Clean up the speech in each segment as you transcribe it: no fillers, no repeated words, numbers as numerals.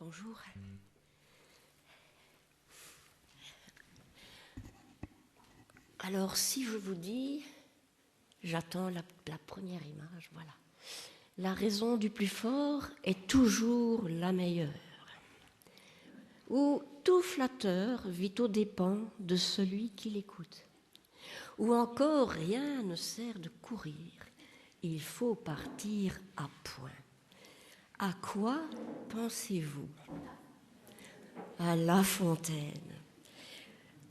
Bonjour. Alors, si je vous dis, j'attends la première image, voilà. La raison du plus fort est toujours la meilleure. Ou tout flatteur vit aux dépens de celui qui l'écoute. Ou encore, rien ne sert de courir, il faut partir à point. À quoi pensez-vous? À La Fontaine.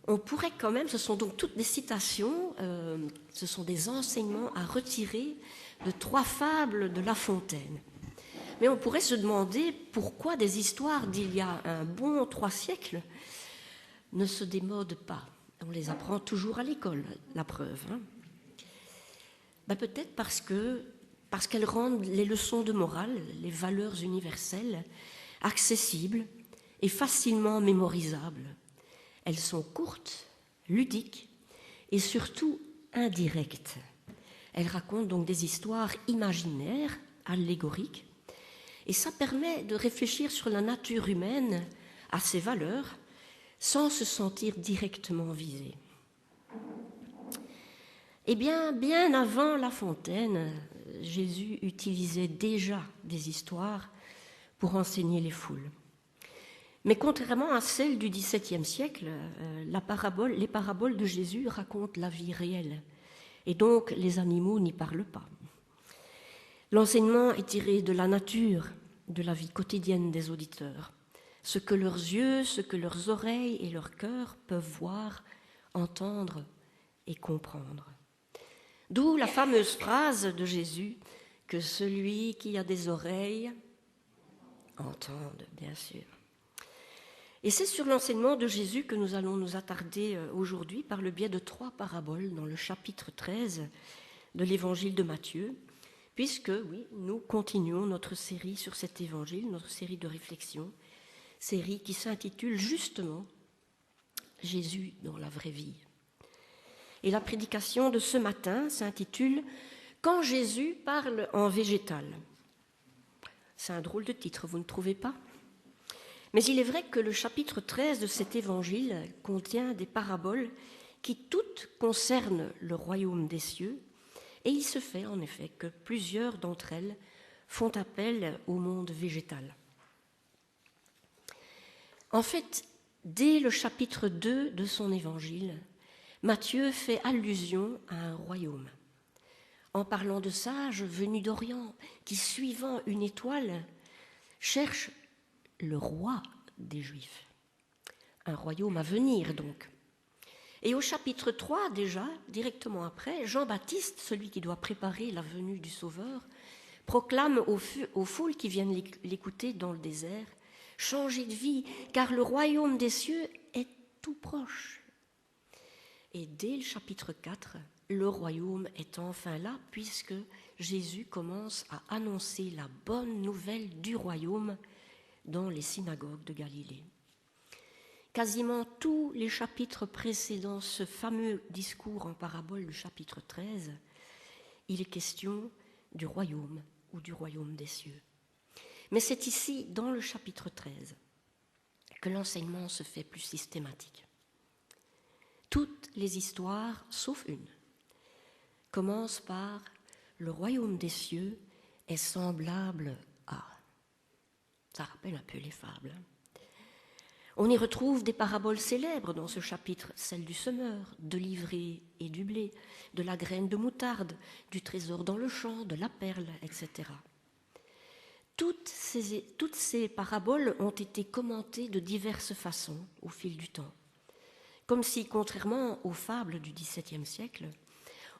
On pourrait quand même, ce sont donc toutes des citations, ce sont des enseignements à retirer de 3 fables de La Fontaine. Mais on pourrait se demander pourquoi des histoires d'il y a un bon 3 siècles ne se démodent pas. On les apprend toujours à l'école, la preuve. Peut-être parce qu'elles rendent les leçons de morale, les valeurs universelles, accessibles et facilement mémorisables. Elles sont courtes, ludiques et surtout indirectes. Elles racontent donc des histoires imaginaires, allégoriques, et ça permet de réfléchir sur la nature humaine, à ses valeurs, sans se sentir directement visé. Eh bien, bien avant La Fontaine, Jésus utilisait déjà des histoires pour enseigner les foules. Mais contrairement à celles du XVIIe siècle, les paraboles de Jésus racontent la vie réelle, et donc les animaux n'y parlent pas. L'enseignement est tiré de la nature, de la vie quotidienne des auditeurs, ce que leurs yeux, ce que leurs oreilles et leur cœur peuvent voir, entendre et comprendre. D'où la fameuse phrase de Jésus que celui qui a des oreilles entende, bien sûr. Et c'est sur l'enseignement de Jésus que nous allons nous attarder aujourd'hui par le biais de 3 paraboles dans le chapitre 13 de l'évangile de Matthieu, puisque, oui, nous continuons notre série sur cet évangile, notre série de réflexions, série qui s'intitule justement « Jésus dans la vraie vie ». Et la prédication de ce matin s'intitule « Quand Jésus parle en végétal ». C'est un drôle de titre, vous ne trouvez pas ? Mais il est vrai que le chapitre 13 de cet évangile contient des paraboles qui toutes concernent le royaume des cieux, et il se fait en effet que plusieurs d'entre elles font appel au monde végétal. En fait, dès le chapitre 2 de son évangile, Matthieu fait allusion à un royaume, en parlant de sages venus d'Orient qui, suivant une étoile, cherchent le roi des Juifs. Un royaume à venir, donc. Et au chapitre 3, déjà, directement après, Jean-Baptiste, celui qui doit préparer la venue du Sauveur, proclame aux foules qui viennent l'écouter dans le désert « Changez de vie, car le royaume des cieux est tout proche. » Et dès le chapitre 4, le royaume est enfin là, puisque Jésus commence à annoncer la bonne nouvelle du royaume dans les synagogues de Galilée. Quasiment tous les chapitres précédant ce fameux discours en parabole du chapitre 13, il est question du royaume ou du royaume des cieux. Mais c'est ici, dans le chapitre 13, que l'enseignement se fait plus systématique. Toutes les histoires, sauf une, commencent par « le royaume des cieux est semblable à ». Ça rappelle un peu les fables. On y retrouve des paraboles célèbres dans ce chapitre, celle du semeur, de l'ivraie et du blé, de la graine de moutarde, du trésor dans le champ, de la perle, etc. Toutes ces paraboles ont été commentées de diverses façons au fil du temps, comme si, contrairement aux fables du XVIIe siècle,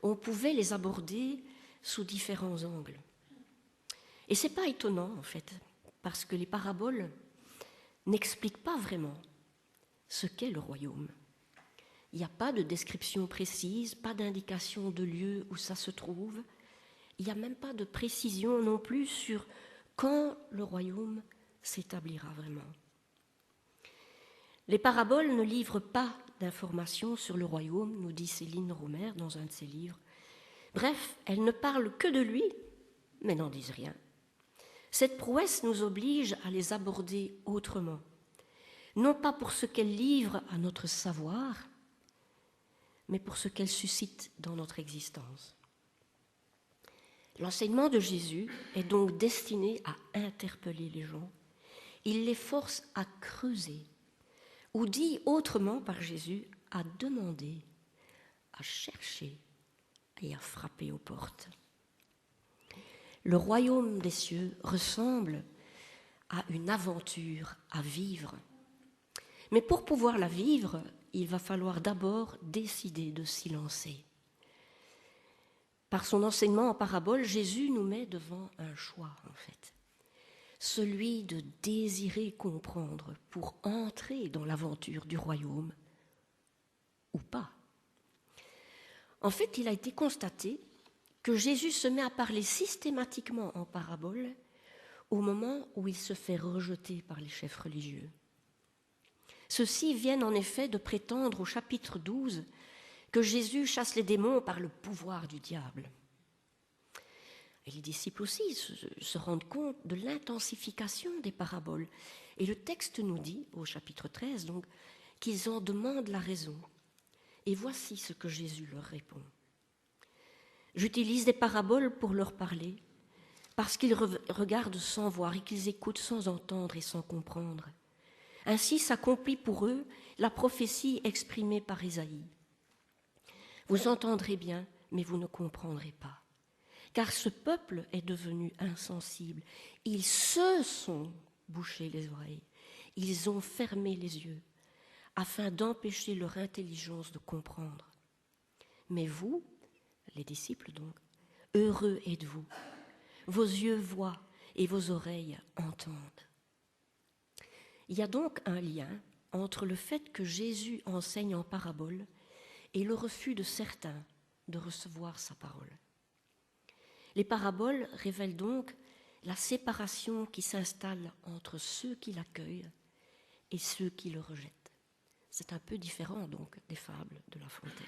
on pouvait les aborder sous différents angles. Et ce n'est pas étonnant, en fait, parce que les paraboles n'expliquent pas vraiment ce qu'est le royaume. Il n'y a pas de description précise, pas d'indication de lieu où ça se trouve. Il n'y a même pas de précision non plus sur quand le royaume s'établira vraiment. Les paraboles ne livrent pas d'informations sur le royaume, nous dit Céline Romer dans un de ses livres. Bref, elles ne parlent que de lui, mais n'en disent rien. Cette prouesse nous oblige à les aborder autrement, non pas pour ce qu'elles livrent à notre savoir, mais pour ce qu'elles suscitent dans notre existence. L'enseignement de Jésus est donc destiné à interpeller les gens. Il les force à creuser, ou dit autrement par Jésus, à demander, à chercher et à frapper aux portes. Le royaume des cieux ressemble à une aventure à vivre. Mais pour pouvoir la vivre, il va falloir d'abord décider de s'y lancer. Par son enseignement en parabole, Jésus nous met devant un choix, en fait. Celui de désirer comprendre pour entrer dans l'aventure du royaume ou pas. En fait, il a été constaté que Jésus se met à parler systématiquement en parabole au moment où il se fait rejeter par les chefs religieux. Ceux-ci viennent en effet de prétendre au chapitre 12 que Jésus chasse les démons par le pouvoir du diable. Et les disciples aussi se rendent compte de l'intensification des paraboles. Et le texte nous dit, au chapitre 13, donc, qu'ils en demandent la raison. Et voici ce que Jésus leur répond. J'utilise des paraboles pour leur parler, parce qu'ils regardent sans voir et qu'ils écoutent sans entendre et sans comprendre. Ainsi s'accomplit pour eux la prophétie exprimée par Ésaïe. Vous entendrez bien, mais vous ne comprendrez pas. Car ce peuple est devenu insensible. Ils se sont bouchés les oreilles. Ils ont fermé les yeux, afin d'empêcher leur intelligence de comprendre. Mais vous, les disciples donc, heureux êtes-vous. Vos yeux voient et vos oreilles entendent. Il y a donc un lien entre le fait que Jésus enseigne en parabole et le refus de certains de recevoir sa parole. Les paraboles révèlent donc la séparation qui s'installe entre ceux qui l'accueillent et ceux qui le rejettent. C'est un peu différent donc des fables de La Fontaine.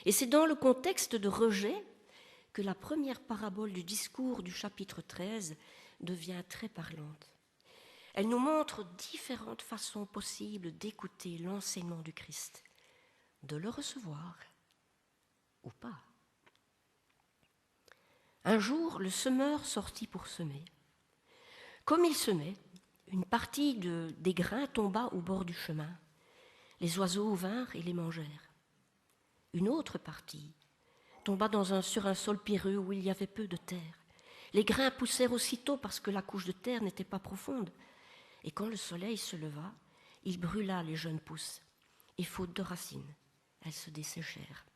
Et c'est dans le contexte de rejet que la première parabole du discours du chapitre 13 devient très parlante. Elle nous montre différentes façons possibles d'écouter l'enseignement du Christ, de le recevoir ou pas. Un jour, le semeur sortit pour semer. Comme il semait, une partie des grains tomba au bord du chemin. Les oiseaux vinrent et les mangèrent. Une autre partie tomba sur un sol pierreux où il y avait peu de terre. Les grains poussèrent aussitôt parce que la couche de terre n'était pas profonde. Et quand le soleil se leva, il brûla les jeunes pousses. Et faute de racines, elles se desséchèrent.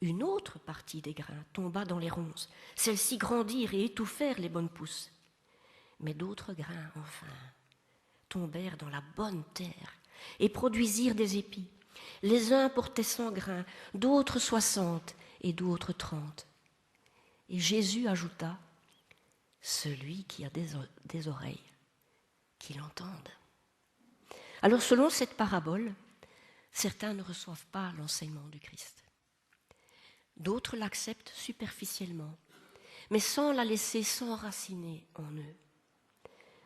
Une autre partie des grains tomba dans les ronces. Celles-ci grandirent et étouffèrent les bonnes pousses. Mais d'autres grains, enfin, tombèrent dans la bonne terre et produisirent des épis. Les uns portaient 100 grains, d'autres 60 et d'autres 30. Et Jésus ajouta, « Celui qui a des oreilles, qu'il entende. » Alors selon cette parabole, certains ne reçoivent pas l'enseignement du Christ. D'autres l'acceptent superficiellement, mais sans la laisser s'enraciner en eux.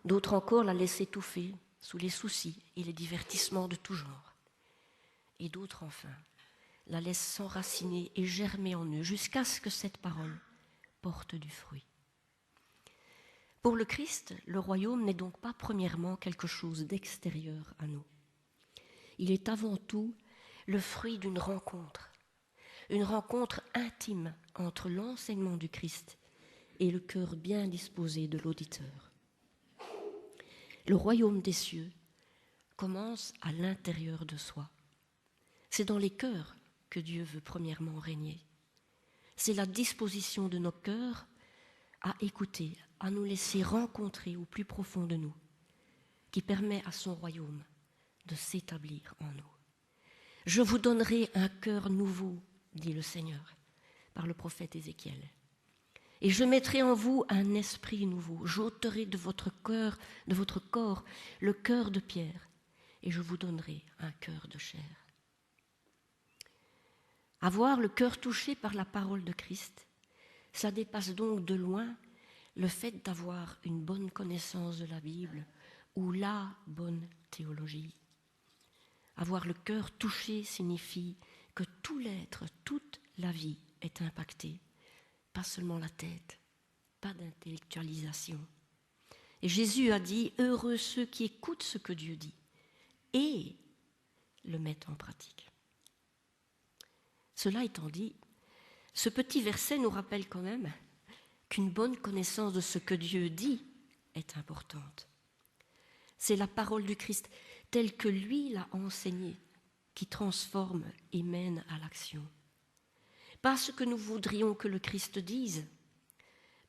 D'autres encore la laissent étouffer sous les soucis et les divertissements de tout genre. Et d'autres enfin la laissent s'enraciner et germer en eux jusqu'à ce que cette parole porte du fruit. Pour le Christ, le royaume n'est donc pas premièrement quelque chose d'extérieur à nous. Il est avant tout le fruit d'une rencontre intime entre l'enseignement du Christ et le cœur bien disposé de l'auditeur. Le royaume des cieux commence à l'intérieur de soi. C'est dans les cœurs que Dieu veut premièrement régner. C'est la disposition de nos cœurs à écouter, à nous laisser rencontrer au plus profond de nous, qui permet à son royaume de s'établir en nous. « Je vous donnerai un cœur nouveau, dit le Seigneur, par le prophète Ézéchiel. Et je mettrai en vous un esprit nouveau. J'ôterai de votre cœur, de votre corps, le cœur de pierre, et je vous donnerai un cœur de chair. » Avoir le cœur touché par la parole de Christ, ça dépasse donc de loin le fait d'avoir une bonne connaissance de la Bible ou la bonne théologie. Avoir le cœur touché signifie que tout l'être, toute la vie est impactée, pas seulement la tête, pas d'intellectualisation. Et Jésus a dit « Heureux ceux qui écoutent ce que Dieu dit et le mettent en pratique ». Cela étant dit, ce petit verset nous rappelle quand même qu'une bonne connaissance de ce que Dieu dit est importante. C'est la parole du Christ telle que lui l'a enseignée qui transforme et mène à l'action. Pas ce que nous voudrions que le Christ dise,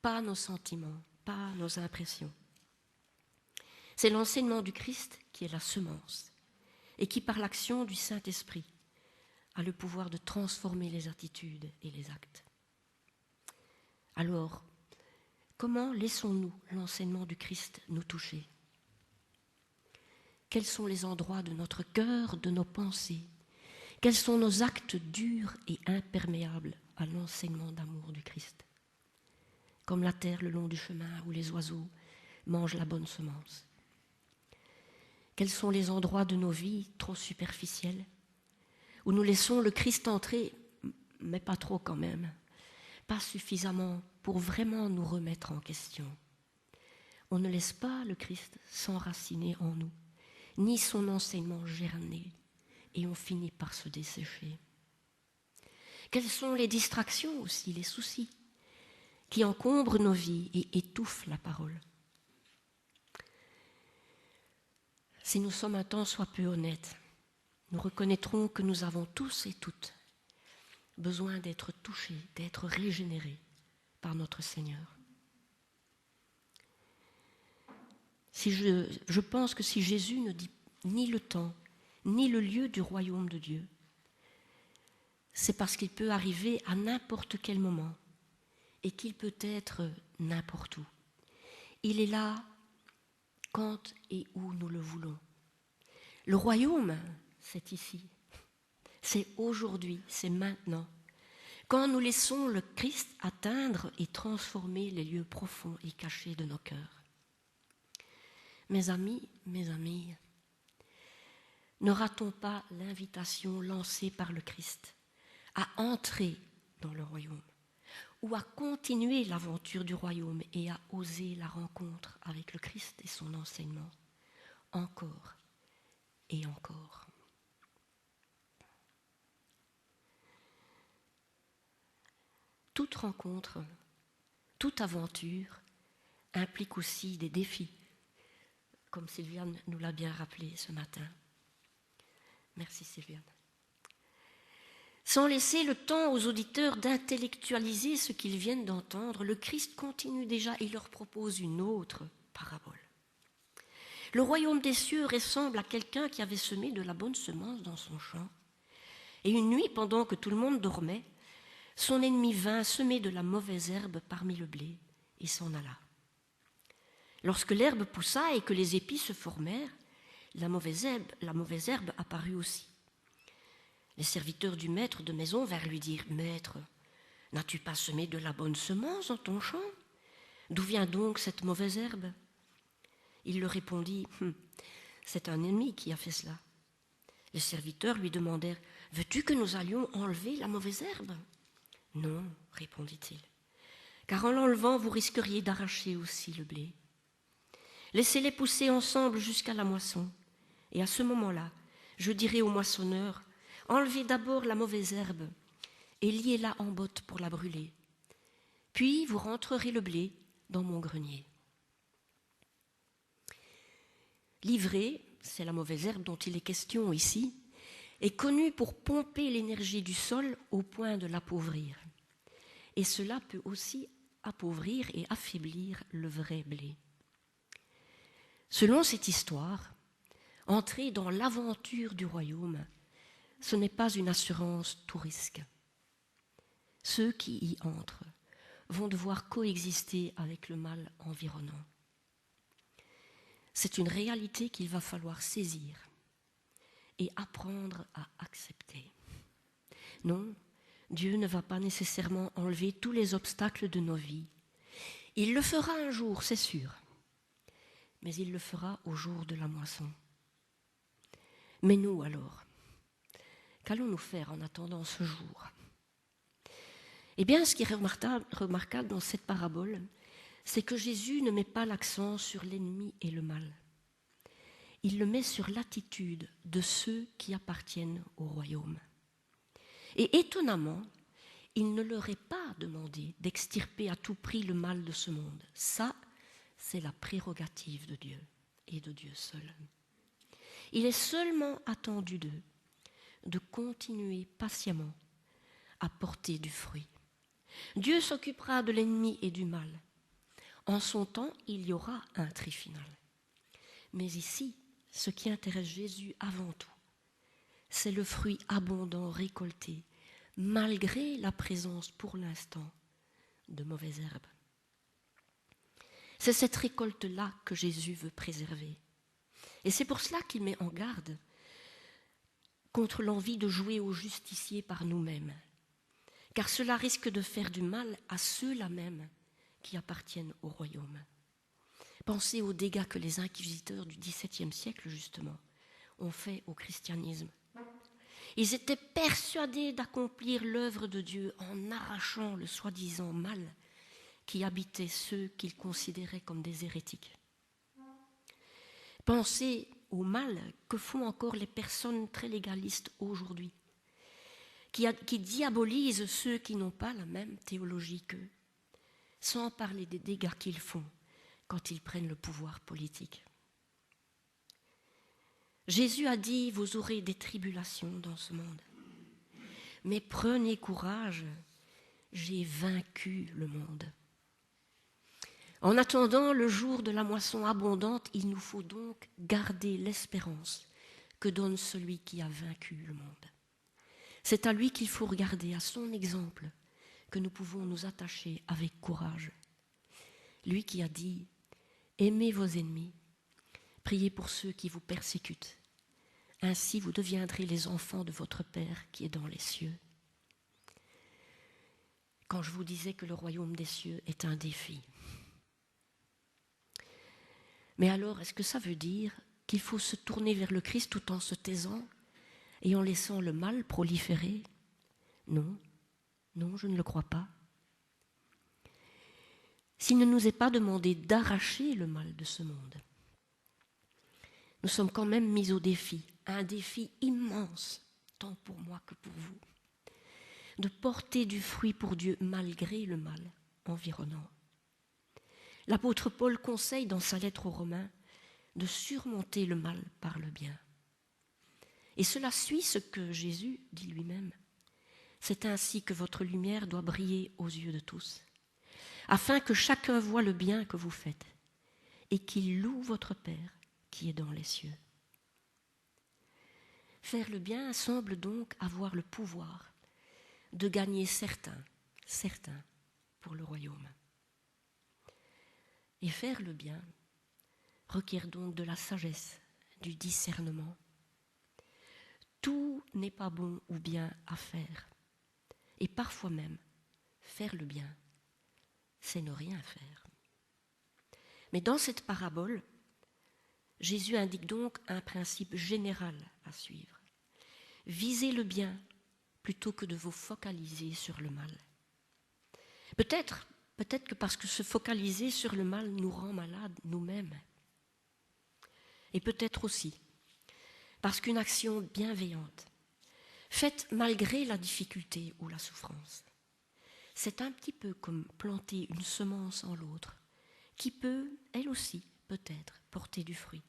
pas nos sentiments, pas nos impressions. C'est l'enseignement du Christ qui est la semence et qui, par l'action du Saint-Esprit, a le pouvoir de transformer les attitudes et les actes. Alors, comment laissons-nous l'enseignement du Christ nous toucher ? Quels sont les endroits de notre cœur, de nos pensées ? Quels sont nos actes durs et imperméables à l'enseignement d'amour du Christ ? Comme la terre le long du chemin où les oiseaux mangent la bonne semence. Quels sont les endroits de nos vies trop superficiels, où nous laissons le Christ entrer, mais pas trop quand même, pas suffisamment pour vraiment nous remettre en question. On ne laisse pas le Christ s'enraciner en nous, ni son enseignement germer, et on finit par se dessécher. Quelles sont les distractions aussi, les soucis, qui encombrent nos vies et étouffent la parole ? Si nous sommes un tant soit peu honnêtes, nous reconnaîtrons que nous avons tous et toutes besoin d'être touchés, d'être régénérés par notre Seigneur. Je pense que si Jésus ne dit ni le temps, ni le lieu du royaume de Dieu, c'est parce qu'il peut arriver à n'importe quel moment et qu'il peut être n'importe où. Il est là quand et où nous le voulons. Le royaume, c'est ici, c'est aujourd'hui, c'est maintenant. Quand nous laissons le Christ atteindre et transformer les lieux profonds et cachés de nos cœurs. Mes amis, ne ratons pas l'invitation lancée par le Christ à entrer dans le royaume ou à continuer l'aventure du royaume et à oser la rencontre avec le Christ et son enseignement encore et encore. Toute rencontre, toute aventure implique aussi des défis, comme Sylviane nous l'a bien rappelé ce matin. Merci Sylviane. Sans laisser le temps aux auditeurs d'intellectualiser ce qu'ils viennent d'entendre, le Christ continue déjà et leur propose une autre parabole. Le royaume des cieux ressemble à quelqu'un qui avait semé de la bonne semence dans son champ. Et une nuit, pendant que tout le monde dormait, son ennemi vint semer de la mauvaise herbe parmi le blé et s'en alla. Lorsque l'herbe poussa et que les épis se formèrent, la mauvaise herbe apparut aussi. Les serviteurs du maître de maison vinrent lui dire « Maître, n'as-tu pas semé de la bonne semence dans ton champ ? D'où vient donc cette mauvaise herbe ?» Il leur répondit « C'est un ennemi qui a fait cela. » Les serviteurs lui demandèrent « Veux-tu que nous allions enlever la mauvaise herbe ?» « Non, répondit-il, car en l'enlevant, vous risqueriez d'arracher aussi le blé. Laissez-les pousser ensemble jusqu'à la moisson, et à ce moment-là, je dirai au moissonneur, enlevez d'abord la mauvaise herbe et liez-la en botte pour la brûler. Puis vous rentrerez le blé dans mon grenier. » L'ivraie, c'est la mauvaise herbe dont il est question ici, est connu pour pomper l'énergie du sol au point de l'appauvrir. Et cela peut aussi appauvrir et affaiblir le vrai blé. Selon cette histoire, entrer dans l'aventure du royaume, ce n'est pas une assurance tout risque. Ceux qui y entrent vont devoir coexister avec le mal environnant. C'est une réalité qu'il va falloir saisir et apprendre à accepter. Non, Dieu ne va pas nécessairement enlever tous les obstacles de nos vies. Il le fera un jour, c'est sûr, mais il le fera au jour de la moisson. Mais nous alors, qu'allons-nous faire en attendant ce jour ? Eh bien, ce qui est remarquable dans cette parabole, c'est que Jésus ne met pas l'accent sur l'ennemi et le mal. Il le met sur l'attitude de ceux qui appartiennent au royaume. Et étonnamment, il ne leur est pas demandé d'extirper à tout prix le mal de ce monde. Ça, c'est la prérogative de Dieu et de Dieu seul. Il est seulement attendu d'eux de continuer patiemment à porter du fruit. Dieu s'occupera de l'ennemi et du mal. En son temps, il y aura un tri final. Mais ici, ce qui intéresse Jésus avant tout, c'est le fruit abondant récolté, malgré la présence pour l'instant de mauvaises herbes. C'est cette récolte-là que Jésus veut préserver. Et c'est pour cela qu'il met en garde contre l'envie de jouer au justicier par nous-mêmes, car cela risque de faire du mal à ceux-là même qui appartiennent au royaume. Pensez aux dégâts que les inquisiteurs du XVIIe siècle, justement, ont fait au christianisme. Ils étaient persuadés d'accomplir l'œuvre de Dieu en arrachant le soi-disant mal qui habitait ceux qu'ils considéraient comme des hérétiques. Pensez au mal que font encore les personnes très légalistes aujourd'hui, qui diabolisent ceux qui n'ont pas la même théologie qu'eux, sans parler des dégâts qu'ils font quand ils prennent le pouvoir politique. Jésus a dit « Vous aurez des tribulations dans ce monde, mais prenez courage, j'ai vaincu le monde. » En attendant le jour de la moisson abondante, il nous faut donc garder l'espérance que donne celui qui a vaincu le monde. C'est à lui qu'il faut regarder, à son exemple, que nous pouvons nous attacher avec courage. Lui qui a dit « Aimez vos ennemis, priez pour ceux qui vous persécutent. Ainsi vous deviendrez les enfants de votre Père qui est dans les cieux. » Quand je vous disais que le royaume des cieux est un défi. Mais alors, est-ce que ça veut dire qu'il faut se tourner vers le Christ tout en se taisant et en laissant le mal proliférer ? Non, non, je ne le crois pas. S'il ne nous est pas demandé d'arracher le mal de ce monde, nous sommes quand même mis au défi, un défi immense, tant pour moi que pour vous, de porter du fruit pour Dieu malgré le mal environnant. L'apôtre Paul conseille dans sa lettre aux Romains de surmonter le mal par le bien. Et cela suit ce que Jésus dit lui-même. C'est ainsi que votre lumière doit briller aux yeux de tous, afin que chacun voie le bien que vous faites et qu'il loue votre Père qui est dans les cieux. Faire le bien semble donc avoir le pouvoir de gagner certains pour le royaume. Et faire le bien requiert donc de la sagesse, du discernement. Tout n'est pas bon ou bien à faire. Et parfois même, faire le bien, c'est ne rien faire. Mais dans cette parabole, Jésus indique donc un principe général à suivre. Visez le bien plutôt que de vous focaliser sur le mal. Peut-être que parce que se focaliser sur le mal nous rend malades nous-mêmes. Et peut-être aussi parce qu'une action bienveillante, faite malgré la difficulté ou la souffrance, c'est un petit peu comme planter une semence en l'autre, qui peut, elle aussi, peut-être, porter du fruit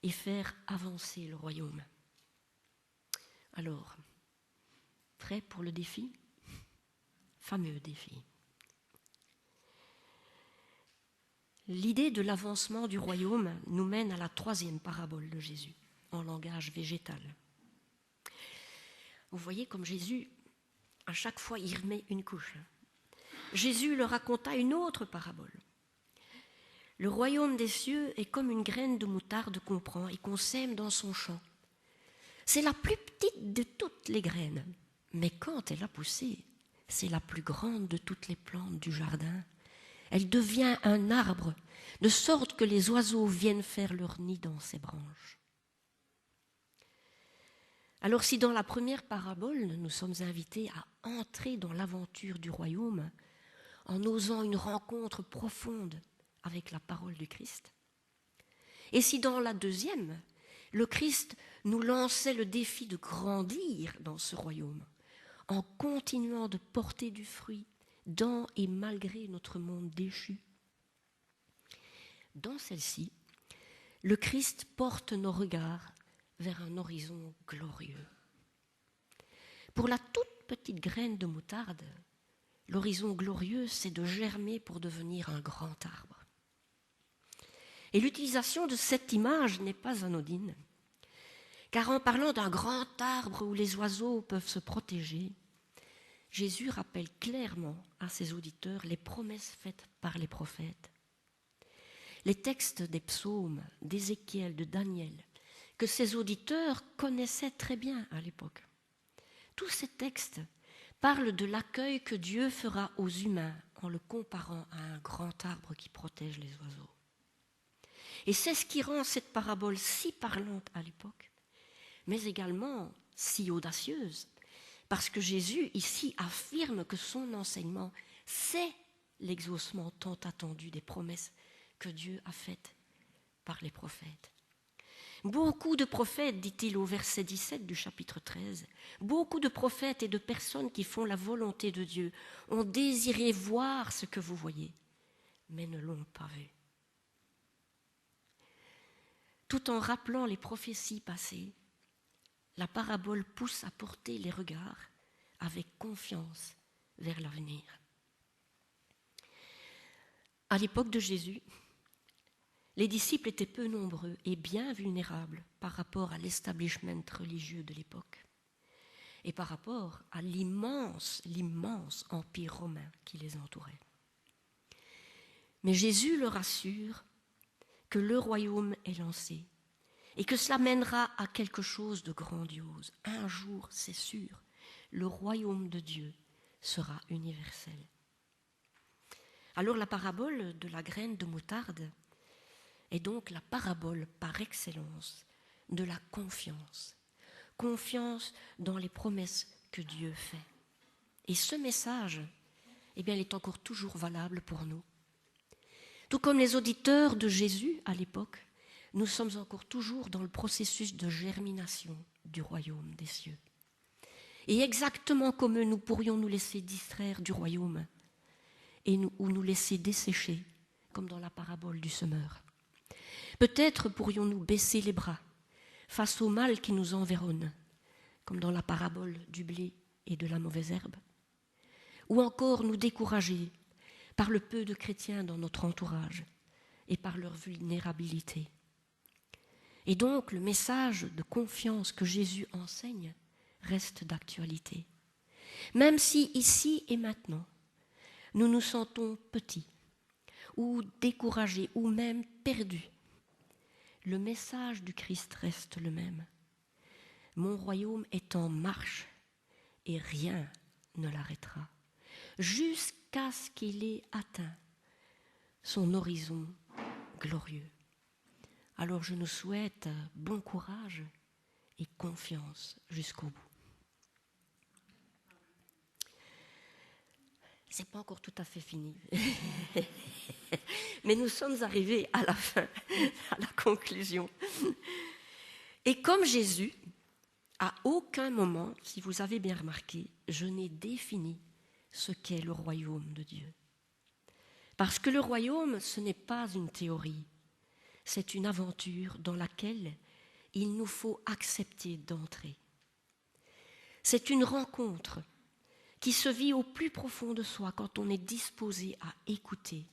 et faire avancer le royaume. Alors, prêt pour le défi ? Fameux défi. L'idée de l'avancement du royaume nous mène à la troisième parabole de Jésus, en langage végétal. Vous voyez comme Jésus, à chaque fois, il remet une couche. Jésus leur raconta une autre parabole. Le royaume des cieux est comme une graine de moutarde qu'on prend et qu'on sème dans son champ. C'est la plus petite de toutes les graines, mais quand elle a poussé, c'est la plus grande de toutes les plantes du jardin. Elle devient un arbre, de sorte que les oiseaux viennent faire leur nid dans ses branches. Alors si dans la première parabole, nous sommes invités à entrer dans l'aventure du royaume en osant une rencontre profonde avec la parole du Christ, et si dans la deuxième, le Christ nous lançait le défi de grandir dans ce royaume, en continuant de porter du fruit dans et malgré notre monde déchu, dans celle-ci, le Christ porte nos regards vers un horizon glorieux. Pour la toute petite graine de moutarde, l'horizon glorieux, c'est de germer pour devenir un grand arbre. Et l'utilisation de cette image n'est pas anodine, car en parlant d'un grand arbre où les oiseaux peuvent se protéger, Jésus rappelle clairement à ses auditeurs les promesses faites par les prophètes. Les textes des psaumes, d'Ézéchiel, de Daniel, que ses auditeurs connaissaient très bien à l'époque. Tous ces textes parlent de l'accueil que Dieu fera aux humains en le comparant à un grand arbre qui protège les oiseaux. Et c'est ce qui rend cette parabole si parlante à l'époque, mais également si audacieuse, parce que Jésus ici affirme que son enseignement, c'est l'exaucement tant attendu des promesses que Dieu a faites par les prophètes. Beaucoup de prophètes, dit-il au verset 17 du chapitre 13, beaucoup de prophètes et de personnes qui font la volonté de Dieu ont désiré voir ce que vous voyez, mais ne l'ont pas vu. Tout en rappelant les prophéties passées, la parabole pousse à porter les regards avec confiance vers l'avenir. À l'époque de Jésus, les disciples étaient peu nombreux et bien vulnérables par rapport à l'establishment religieux de l'époque et par rapport à l'immense empire romain qui les entourait. Mais Jésus leur assure que le royaume est lancé et que cela mènera à quelque chose de grandiose. Un jour, c'est sûr, le royaume de Dieu sera universel. Alors la parabole de la graine de moutarde est donc la parabole par excellence de la confiance. Confiance dans les promesses que Dieu fait. Et ce message, il est encore toujours valable pour nous. Tout comme les auditeurs de Jésus à l'époque, nous sommes encore toujours dans le processus de germination du royaume des cieux. Et exactement comme eux, nous pourrions nous laisser distraire du royaume ou nous laisser dessécher, comme dans la parabole du semeur. Peut-être pourrions-nous baisser les bras face au mal qui nous environne, comme dans la parabole du blé et de la mauvaise herbe, ou encore nous décourager par le peu de chrétiens dans notre entourage et par leur vulnérabilité. Et donc le message de confiance que Jésus enseigne reste d'actualité. Même si ici et maintenant, nous nous sentons petits ou découragés ou même perdus, le message du Christ reste le même. Mon royaume est en marche et rien ne l'arrêtera, jusqu'à ce qu'il ait atteint son horizon glorieux. Alors je nous souhaite bon courage et confiance jusqu'au bout. C'est pas encore tout à fait fini, mais nous sommes arrivés à la fin, à la conclusion. Et comme Jésus, à aucun moment, si vous avez bien remarqué, je n'ai défini ce qu'est le royaume de Dieu. Parce que le royaume, ce n'est pas une théorie, c'est une aventure dans laquelle il nous faut accepter d'entrer. C'est une rencontre qui se vit au plus profond de soi quand on est disposé à écouter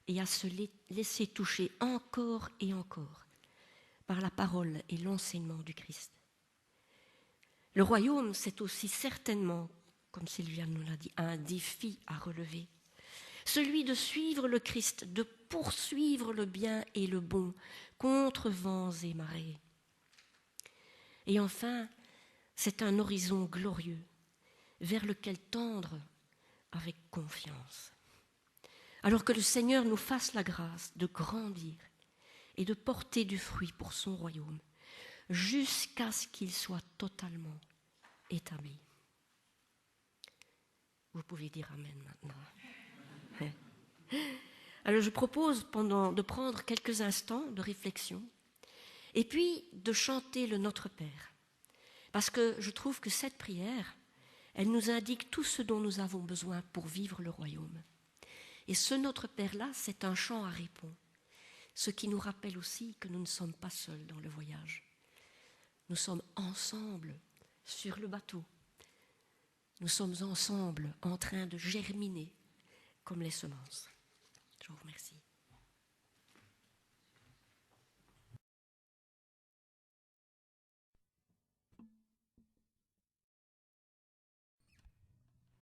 et à se laisser toucher encore et encore par la parole et l'enseignement du Christ. Le royaume, c'est aussi certainement, comme Sylvia nous l'a dit, un défi à relever. Celui de suivre le Christ, de poursuivre le bien et le bon contre vents et marées. Et enfin, c'est un horizon glorieux vers lequel tendre avec confiance. Alors que le Seigneur nous fasse la grâce de grandir et de porter du fruit pour son royaume, jusqu'à ce qu'il soit totalement établi. Vous pouvez dire Amen maintenant. Alors je propose de prendre quelques instants de réflexion et puis de chanter le Notre Père. Parce que je trouve que cette prière, elle nous indique tout ce dont nous avons besoin pour vivre le royaume. Et ce Notre Père-là, c'est un chant à répondre. Ce qui nous rappelle aussi que nous ne sommes pas seuls dans le voyage. Nous sommes ensemble sur le bateau. Nous sommes ensemble en train de germiner comme les semences. Je vous remercie.